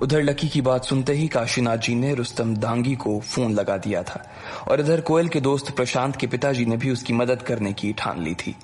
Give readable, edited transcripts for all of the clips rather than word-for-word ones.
उधर लकी की बात सुनते ही काशीनाथ जी ने रुस्तम डांगी को फोन लगा दिया था और इधर कोयल के दोस्त प्रशांत के पिताजी ने भी उसकी मदद करने की ठान ली थी।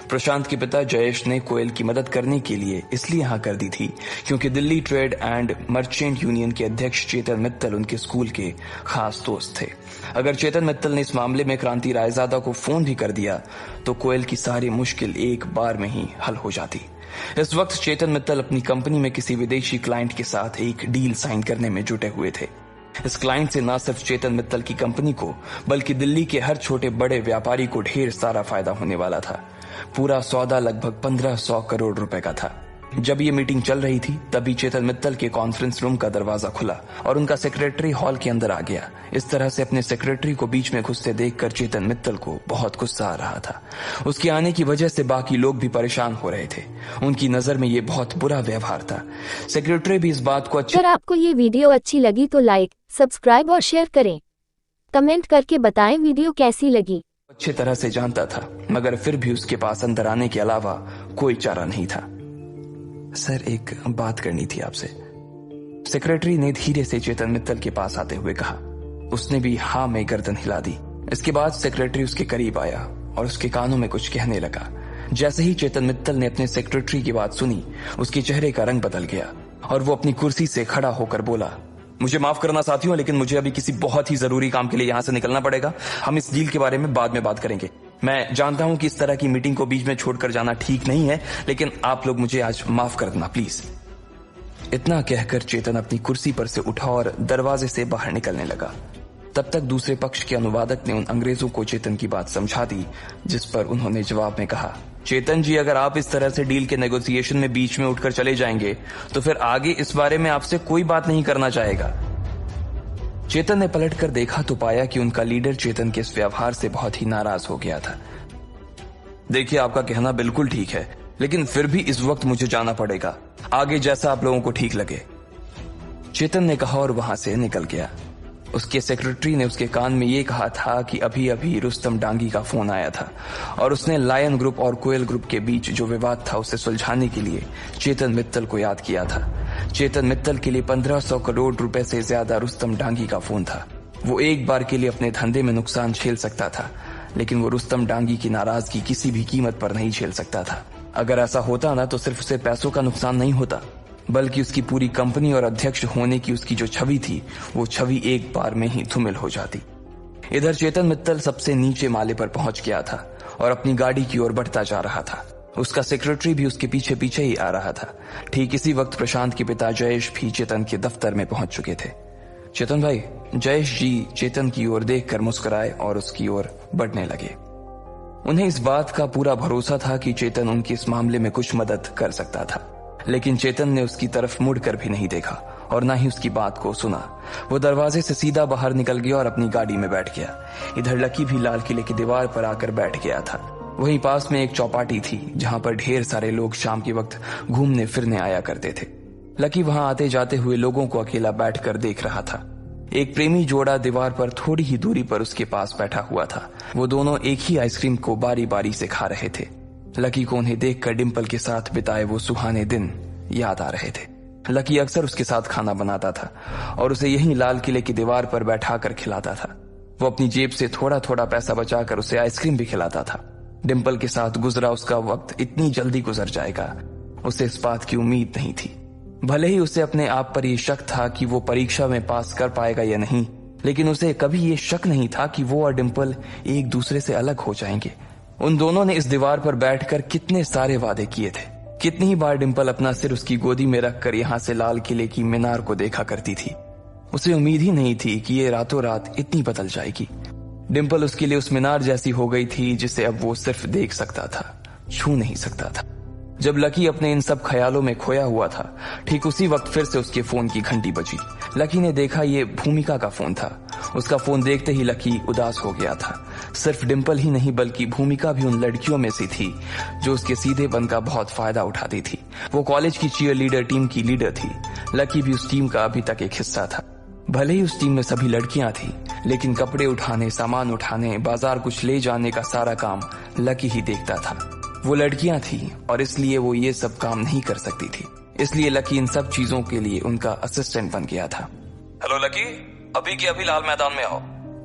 प्रशांत के पिता जयेश ने कोयल की मदद करने के लिए इसलिए हाँ कर दी थी क्योंकि Delhi trade and merchant union के अध्यक्ष चेतन मित्तल उनके स्कूल के खास दोस्त थे। अगर चेतन मित्तल ने इस मामले में क्रांति रायजादा को फोन भी कर दिया तो कोयल की सारी मुश्किल एक बार में ही हल हो जाती। इस वक्त चेतन मित्तल अपनी कंपनी में किसी विदेशी क्लाइंट के साथ एक डील साइन करने में जुटे हुए थे। इस क्लाइंट से न सिर्फ चेतन मित्तल की कंपनी को बल्कि दिल्ली के हर छोटे बड़े व्यापारी को ढेर सारा फायदा होने वाला था। पूरा सौदा लगभग 1500 करोड़ रुपए का था। जब ये मीटिंग चल रही थी तभी चेतन मित्तल के कॉन्फ्रेंस रूम का दरवाजा खुला और उनका सेक्रेटरी हॉल के अंदर आ गया। इस तरह से अपने सेक्रेटरी को बीच में घुसते देखकर चेतन मित्तल को बहुत गुस्सा आ रहा था। उसके आने की वजह से बाकी लोग भी परेशान हो रहे थे। उनकी नजर में ये बहुत बुरा व्यवहार था। सेक्रेटरी भी इस बात को अगर आपको ये वीडियो अच्छी लगी तो लाइक, सब्सक्राइब और शेयर करें। कमेंट करके बताएं वीडियो कैसी लगी। अच्छी तरह से जानता था, मगर फिर भी उसके पास अंदर आने के अलावा कोई चारा नहीं था। सर, एक बात करनी थी आपसे, सेक्रेटरी ने धीरे से चेतन मित्तल के पास आते हुए कहा। उसने भी हाँ में गर्दन हिला दी। इसके बाद सेक्रेटरी उसके करीब आया और उसके कानों में कुछ कहने लगा। जैसे ही चेतन मित्तल ने अपने सेक्रेटरी की बात सुनी, उसके चेहरे का रंग बदल गया और वो अपनी कुर्सी से खड़ा होकर बोला, मुझे माफ करना साथियों, लेकिन मुझे अभी किसी बहुत ही जरूरी काम के लिए यहाँ से निकलना पड़ेगा। हम इस डील के बारे में बाद में बात करेंगे। मैं जानता हूं कि इस तरह की मीटिंग को बीच में छोड़कर जाना ठीक नहीं है, लेकिन आप लोग मुझे आज माफ कर देना प्लीज। इतना कहकर चेतन अपनी कुर्सी पर से उठा और दरवाजे से बाहर निकलने लगा। तब तक दूसरे पक्ष के अनुवादक ने उन अंग्रेजों को चेतन की बात समझा दी, जिस पर उन्होंने जवाब में कहा, चेतन जी, अगर आप इस तरह से डील के नेगोशिएशन में बीच में उठकर चले जाएंगे तो फिर आगे इस बारे में आपसे कोई बात नहीं करना चाहेगा। चेतन ने पलटकर देखा तो पाया कि उनका लीडर चेतन के इस व्यवहार से बहुत ही नाराज हो गया था। देखिए, आपका कहना बिल्कुल ठीक है, लेकिन फिर भी इस वक्त मुझे जाना पड़ेगा। आगे जैसा आप लोगों को ठीक लगे, चेतन ने कहा और वहां से निकल गया। उसके सेक्रेटरी ने उसके कान में ये कहा था कि अभी अभी रुस्तम डांगी का फोन आया था और उसने लायन ग्रुप और कोयल ग्रुप के बीच जो विवाद था उसे सुलझाने के लिए चेतन मित्तल को याद किया था। चेतन मित्तल के लिए 1500 करोड़ रुपए से ज्यादा रुस्तम डांगी का फोन था। वो एक बार के लिए अपने धंधे में नुकसान झेल सकता था, लेकिन वो रुस्तम डांगी की नाराजगी किसी भी कीमत पर नहीं झेल सकता था। अगर ऐसा होता ना तो सिर्फ उसे पैसों का नुकसान नहीं होता, बल्कि उसकी पूरी कंपनी और अध्यक्ष होने की उसकी जो छवि थी वो छवि एक बार में ही धूमिल हो जाती। इधर चेतन मित्तल सबसे नीचे माले पर पहुंच गया था और अपनी गाड़ी की ओर बढ़ता जा रहा था। उसका सेक्रेटरी भी उसके पीछे पीछे ही आ रहा था। ठीक इसी वक्त प्रशांत के पिता जयेश भी चेतन के दफ्तर में पहुंच चुके थे। चेतन भाई, जयेश जी चेतन की ओर देखकर मुस्कुराए और उसकी ओर बढ़ने लगे। उन्हें इस बात का पूरा भरोसा था कि चेतन उनकी इस मामले में कुछ मदद कर सकता था, लेकिन चेतन ने उसकी तरफ मुड़कर भी नहीं देखा और ना ही उसकी बात को सुना। वो दरवाजे से सीधा बाहर निकल गया और अपनी गाड़ी में बैठ गया। इधर लकी भी लाल किले की दीवार पर आकर बैठ गया था। वहीं पास में एक चौपाटी थी जहां पर ढेर सारे लोग शाम के वक्त घूमने फिरने आया करते थे। लकी वहां आते जाते हुए लोगों को अकेला बैठकर देख रहा था। एक प्रेमी जोड़ा दीवार पर थोड़ी ही दूरी पर उसके पास बैठा हुआ था। वो दोनों एक ही आइसक्रीम को बारी बारी से खा रहे थे। लकी को उन्हें देखकर डिंपल के साथ बिताए वो सुहाने दिन याद आ रहे थे। लकी अक्सर उसके साथ खाना बनाता था और उसे यहीं लाल किले की दीवार पर बैठाकर खिलाता था। वो अपनी जेब से थोड़ा थोड़ा पैसा बचाकर उसे आइसक्रीम भी खिलाता था। डिंपल के साथ गुजरा उसका वक्त इतनी जल्दी गुजर जाएगा, उसे इस बात की उम्मीद नहीं थी। भले ही उसे अपने आप पर यह शक था कि वो परीक्षा में पास कर पाएगा या नहीं, लेकिन उसे कभी ये शक नहीं था कि वो और डिंपल एक दूसरे से अलग हो जाएंगे। उन दोनों ने इस दीवार पर बैठकर कितने सारे वादे किए थे। कितनी ही बार डिंपल अपना सिर उसकी गोदी में रखकर यहाँ से लाल किले की मीनार को देखा करती थी। उसे उम्मीद ही नहीं थी कि ये रातों रात इतनी बदल जाएगी। डिंपल उसके लिए उस मीनार जैसी हो गई थी जिसे अब वो सिर्फ देख सकता था, छू नहीं सकता था। जब लकी अपने इन सब ख्यालों में खोया हुआ था, ठीक उसी वक्त फिर से उसके फोन की घंटी बजी। लकी ने देखा ये भूमिका का फोन था। उसका फोन देखते ही लकी उदास हो गया था। सिर्फ डिंपल ही नहीं बल्कि भूमिका भी उन लड़कियों में से थी जो उसके सीधेपन का बहुत फायदा उठाती थी। वो कॉलेज की चीयर लीडर टीम की लीडर थी। लकी भी उस टीम का अभी तक एक हिस्सा था। भले ही उस टीम में सभी लड़कियां थी, लेकिन कपड़े उठाने, सामान उठाने, बाजार कुछ ले जाने का सारा काम लकी ही देखता था। वो लड़कियां थी और इसलिए वो ये सब काम नहीं कर सकती थी। इसलिए लकी इन सब चीजों के लिए उनका असिस्टेंट बन गया था। हेलो लकी, अभी के अभी लाल मैदान में आओ,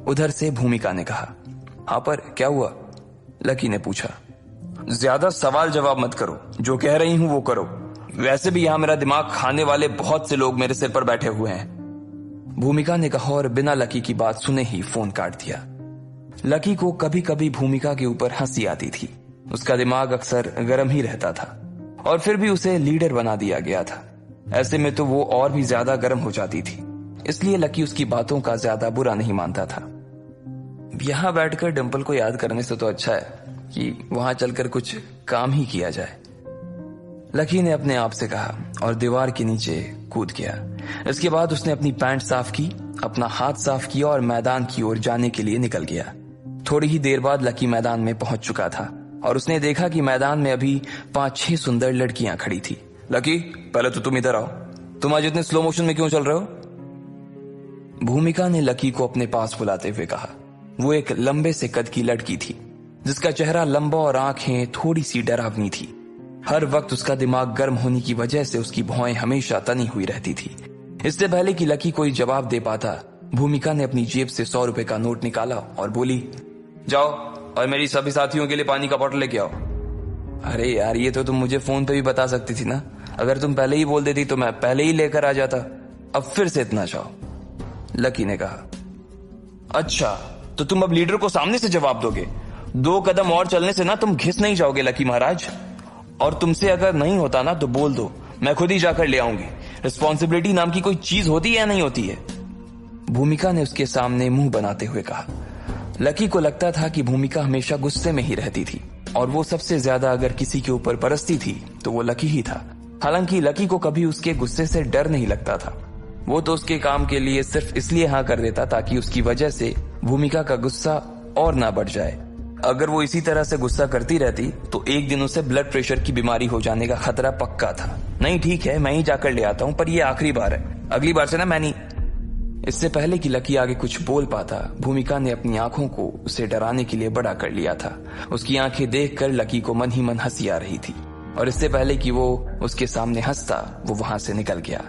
उधर से भूमिका ने कहा। हाँ पर क्या हुआ, लकी ने पूछा। ज्यादा सवाल जवाब मत करो, जो कह रही हूं वो करो। वैसे भी यहां मेरा दिमाग खाने वाले बहुत से लोग मेरे सिर पर बैठे हुए हैं, भूमिका ने कहा और बिना लकी की बात सुने ही फोन काट दिया। लकी को कभी कभी भूमिका के ऊपर हंसी आती थी। उसका दिमाग अक्सर गर्म ही रहता था और फिर भी उसे लीडर बना दिया गया था। ऐसे में तो वो और भी ज्यादा गर्म हो जाती थी, इसलिए लकी उसकी बातों का ज्यादा बुरा नहीं मानता था। यहां बैठकर डिंपल को याद करने से तो अच्छा है कि वहां चलकर कुछ काम ही किया जाए, लकी ने अपने आप से कहा और दीवार के नीचे कूद गया। इसके बाद उसने अपनी पैंट साफ की, अपना हाथ साफ किया और मैदान की ओर जाने के लिए निकल गया। थोड़ी ही देर बाद लकी मैदान में पहुंच चुका था और उसने देखा कि मैदान में अभी 5-6 सुंदर लड़कियां खड़ी थी। लकी, पहले तो तुम इधर आओ, तुम आज इतने स्लो मोशन में क्यों चल रहे हो, भूमिका ने लकी को अपने पास बुलाते हुए कहा। वो एक लंबे से कद की लड़की थी जिसका चेहरा लंबा और आंखें थोड़ी सी डरावनी थी। हर वक्त उसका दिमाग गर्म होने की वजह से उसकी भौहें हमेशा तनी हुई रहती थी। इससे पहले कि लकी कोई जवाब दे पाता, भूमिका ने अपनी जेब से 100 रुपए का नोट निकाला और बोली, जाओ और मेरी सभी साथियों के लिए पानी का बॉटल लेके आओ। अरे यार, ये तो तुम मुझे फोन पे भी बता सकती थी ना, अगर तुम पहले ही बोल देती तो मैं पहले ही लेकर आ जाता। अब फिर से इतना चाहो, लकी ने कहा। अच्छा, तो तुम अब लीडर को सामने से जवाब दोगे? 2 कदम और चलने से ना तुम घिस नहीं जाओगे लकी महाराज, और तुमसे अगर नहीं होता ना तो बोल दो, मैं खुद ही जाकर ले आऊंगी। रिस्पॉन्सिबिलिटी नाम की कोई चीज होती है या नहीं होती है, भूमिका ने उसके सामने मुंह बनाते हुए कहा। लकी को लगता था कि भूमिका हमेशा गुस्से में ही रहती थी और वो सबसे ज्यादा अगर किसी के ऊपर बरसती थी तो वो लकी ही था। हालांकि लकी को कभी उसके गुस्से से डर नहीं लगता था, वो तो उसके काम के लिए सिर्फ इसलिए हाँ कर देता ताकि उसकी वजह से भूमिका का गुस्सा और ना बढ़ जाए। अगर वो इसी तरह से गुस्सा करती रहती तो एक दिन उसे ब्लड प्रेशर की बीमारी हो जाने का खतरा पक्का था। नहीं ठीक है, मैं ही जाकर ले आता हूं, पर ये आखिरी बार है, अगली बार से ना मैं नहीं। इससे पहले कि लकी आगे कुछ बोल पाता, भूमिका ने अपनी आंखों को उसे डराने के लिए बड़ा कर लिया था। उसकी आंखें देखकर लकी को मन ही मन हंसी आ रही थी और इससे पहले कि वो उसके सामने हंसता, वो वहां से निकल गया।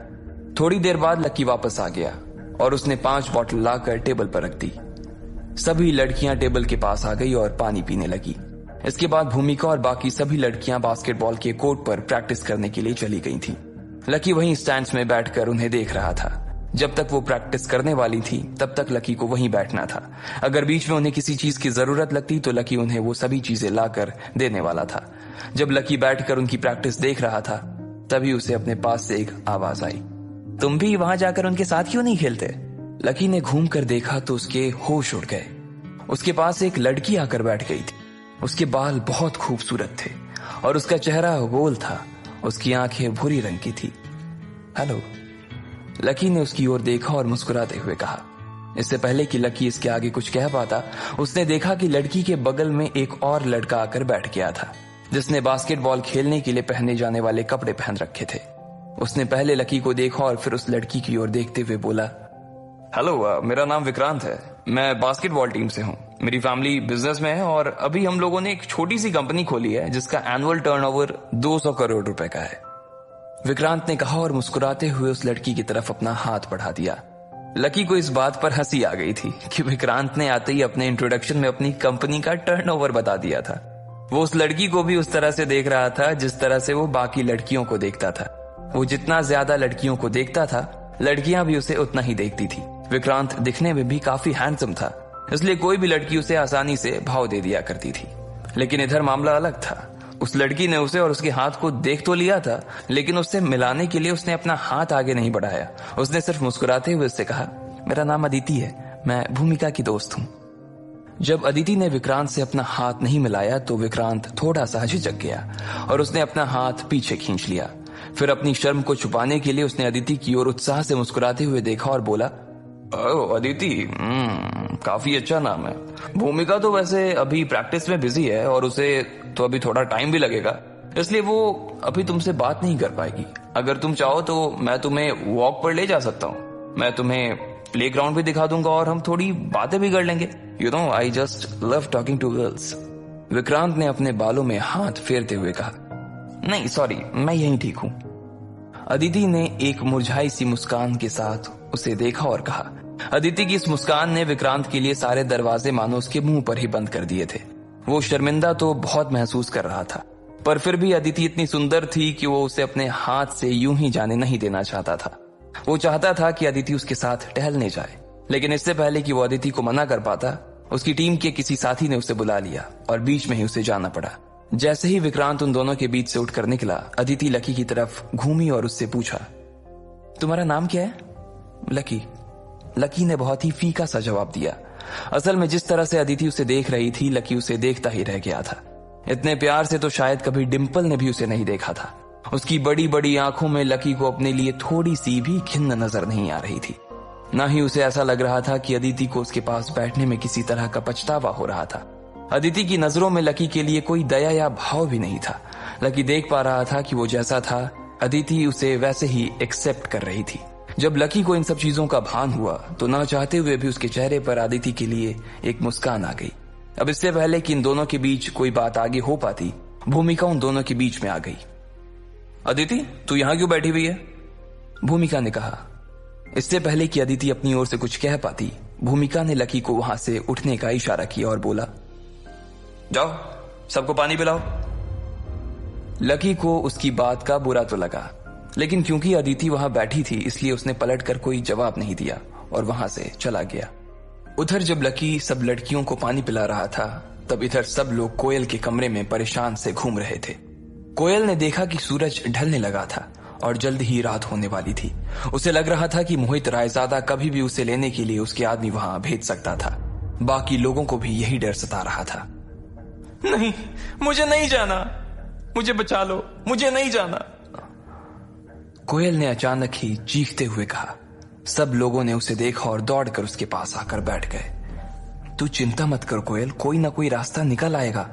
थोड़ी देर बाद लकी वापस आ गया और उसने 5 बॉटल लाकर टेबल पर रख दी। सभी लड़कियां टेबल के पास आ गई और पानी पीने लगी। इसके बाद भूमिका और बाकी सभी लड़कियां बास्केटबॉल के कोर्ट पर प्रैक्टिस करने के लिए चली गई थीं। लकी वहीं स्टैंड्स में बैठकर उन्हें देख रहा था। जब तक वो प्रैक्टिस करने वाली थी तब तक लकी को वहीं बैठना था। अगर बीच में उन्हें किसी चीज की जरूरत लगती तो लकी उन्हें वो सभी चीजें लाकर देने वाला था। जब लकी बैठकर उनकी प्रैक्टिस देख रहा था तभी उसे अपने पास से एक आवाज आई, तुम भी वहां जाकर उनके साथ क्यों नहीं खेलते? लकी ने घूम कर देखा तो उसके होश उड़ गए। उसके पास एक लड़की आकर बैठ गई थी। उसके बाल बहुत खूबसूरत थे और उसका चेहरा गोल था। उसकी आंखें भूरी रंग की थी। हेलो, लकी ने उसकी ओर देखा और मुस्कुराते हुए कहा। इससे पहले कि लकी इसके आगे कुछ कह पाता, उसने देखा कि लड़की के बगल में एक और लड़का आकर बैठ गया था जिसने बास्केटबॉल खेलने के लिए पहने जाने वाले कपड़े पहन रखे थे। उसने पहले लकी को देखा और फिर उस लड़की की ओर देखते हुए बोला, हेलो, मेरा नाम विक्रांत है, मैं बास्केटबॉल टीम से हूँ। मेरी फैमिली बिजनेस में है और अभी हम लोगों ने एक छोटी सी कंपनी खोली है जिसका एनुअल टर्नओवर 200 करोड़ रुपए का है, विक्रांत ने कहा और मुस्कुराते हुए उस लड़की की तरफ अपना हाथ बढ़ा दिया। लकी को इस बात पर हंसी आ गई थी कि विक्रांत ने आते ही अपने इंट्रोडक्शन में अपनी कंपनी का टर्नओवर बता दिया था। वो उस लड़की को भी उस तरह से देख रहा था जिस तरह से वो बाकी लड़कियों को देखता था। वो जितना ज्यादा लड़कियों को देखता था, लड़कियां भी उसे उतना ही देखती थी। विक्रांत दिखने में भी काफी हैंडसम था, इसलिए कोई भी लड़की उसे आसानी से भाव दे दिया करती थी। लेकिन इधर मामला अलग था। उस लड़की ने उसे और उसके हाथ को देख तो लिया था, लेकिन उससे मिलाने के लिए उसने अपना हाथ आगे नहीं बढ़ाया। उसने सिर्फ मुस्कुराते हुए उससे कहा, मेरा नाम अदिति है, मैं भूमिका की दोस्त हूँ। जब अदिति ने विक्रांत से अपना हाथ नहीं मिलाया तो विक्रांत थोड़ा सा झिझक गया और उसने अपना हाथ पीछे खींच लिया। फिर अपनी शर्म को छुपाने के लिए उसने अदिति की ओर उत्साह से मुस्कुराते हुए देखा और बोला, ओह अदिति, काफी अच्छा नाम है। भूमिका तो वैसे अभी प्रैक्टिस में बिजी है और उसे तो अभी थोड़ा टाइम भी लगेगा, इसलिए वो अभी तुमसे बात नहीं कर पाएगी। अगर तुम चाहो तो मैं तुम्हें वॉक पर ले जा सकता हूँ, मैं तुम्हें प्लेग्राउंड भी दिखा दूंगा और हम थोड़ी बातें भी कर लेंगे। You know, I just love talking to girls. Vikrant ने अपने बालों में हाथ फेरते हुए कहा, नहीं सॉरी, मैं यहीं ठीक हूँ। अदिति ने एक मुरझाई सी मुस्कान के साथ उसे देखा और कहा। अदिति की इस मुस्कान ने विक्रांत के लिए सारे दरवाजे मानो उसके मुंह पर ही बंद कर दिए थे। वो शर्मिंदा तो बहुत महसूस कर रहा था, पर फिर भी अदिति इतनी सुंदर थी कि वो उसे अपने हाथ से यूं ही जाने नहीं देना चाहता था। वो चाहता था कि अदिति उसके साथ टहलने जाए, लेकिन इससे पहले कि वो अदिति को मना कर पाता, उसकी टीम के किसी साथी ने उसे बुला लिया और बीच में ही उसे जाना पड़ा। जैसे ही विक्रांत उन दोनों के बीच से उठकर निकला, अदिति लकी की तरफ घूमी और उससे पूछा, तुम्हारा नाम क्या है? लकी। लकी ने बहुत ही फीका सा जवाब दिया। असल में जिस तरह से अदिति उसे देख रही थी, लकी उसे देखता ही रह गया था। इतने प्यार से तो शायद कभी डिम्पल ने भी उसे नहीं देखा था। उसकी बड़ी बड़ी आंखों में लकी को अपने लिए थोड़ी सी भी खिन्न नजर नहीं आ रही थी। न ही उसे ऐसा लग रहा था कि अदिति को उसके पास बैठने में किसी तरह का पछतावा हो रहा था। अदिति की नजरों में लकी के लिए कोई दया या भाव भी नहीं था। लकी देख पा रहा था कि वो जैसा था, अदिति उसे वैसे ही एक्सेप्ट कर रही थी। जब लकी को इन सब चीजों का भान हुआ तो ना चाहते हुए भी उसके चेहरे पर अदिति के लिए एक मुस्कान आ गई। अब इससे पहले कि इन दोनों के बीच कोई बात आगे हो पाती, भूमिका उन दोनों के बीच में आ गई। अदिति, तू यहां क्यों बैठी हुई है? भूमिका ने कहा। इससे पहले कि अदिति अपनी ओर से कुछ कह पाती, भूमिका ने लकी को वहां से उठने का इशारा किया और बोला, जाओ सबको पानी पिलाओ। लकी को उसकी बात का बुरा तो लगा, लेकिन क्योंकि अदिति वहां बैठी थी इसलिए उसने पलटकर कोई जवाब नहीं दिया और वहां से चला गया। उधर जब लकी सब लड़कियों को पानी पिला रहा था, तब इधर सब लोग कोयल के कमरे में परेशान से घूम रहे थे। कोयल ने देखा कि सूरज ढलने लगा था और जल्द ही रात होने वाली थी। उसे लग रहा था कि मोहित रायजादा कभी भी उसे लेने के लिए उसके आदमी वहां भेज सकता था। बाकी लोगों को भी यही डर सता रहा था। नहीं, मुझे नहीं जाना, मुझे बचा लो, मुझे नहीं जाना, कोयल ने अचानक ही चीखते हुए कहा। सब लोगों ने उसे देखा और दौड़कर उसके पास आकर बैठ गए। तू चिंता मत कर कोयल, कोई ना कोई रास्ता निकल आएगा,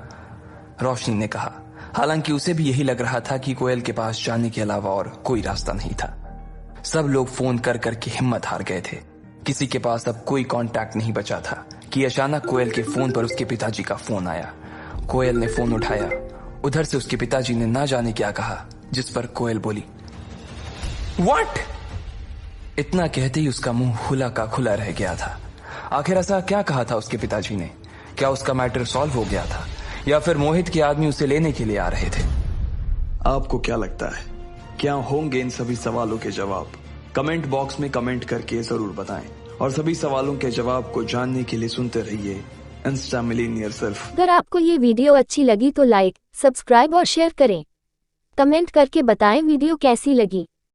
रोशनी ने कहा। हालांकि उसे भी यही लग रहा था कि कोयल के पास जाने के अलावा और कोई रास्ता नहीं था। सब लोग फोन कर करके हिम्मत हार गए थे। किसी के पास अब कोई कांटेक्ट नहीं बचा था कि अचानक कोयल के फोन पर उसके पिताजी का फोन आया। कोयल ने फोन उठाया। उधर से उसके पिताजी ने ना जाने क्या कहा, जिस पर कोयल बोली, व्हाट? इतना कहते ही उसका मुंह खुला का खुला रह गया था। आखिर ऐसा क्या कहा था उसके पिताजी ने? क्या उसका मैटर सॉल्व हो गया था या फिर मोहित के आदमी उसे लेने के लिए आ रहे थे? आपको क्या लगता है, क्या होंगे इन सभी सवालों के जवाब? कमेंट बॉक्स में कमेंट करके जरूर बताएं और सभी सवालों के जवाब को जानने के लिए सुनते रहिए इंस्टा मिलीनियर सिर्फ। अगर आपको ये वीडियो अच्छी लगी तो लाइक, सब्सक्राइब और शेयर करें। कमेंट करके बताएं वीडियो कैसी लगी।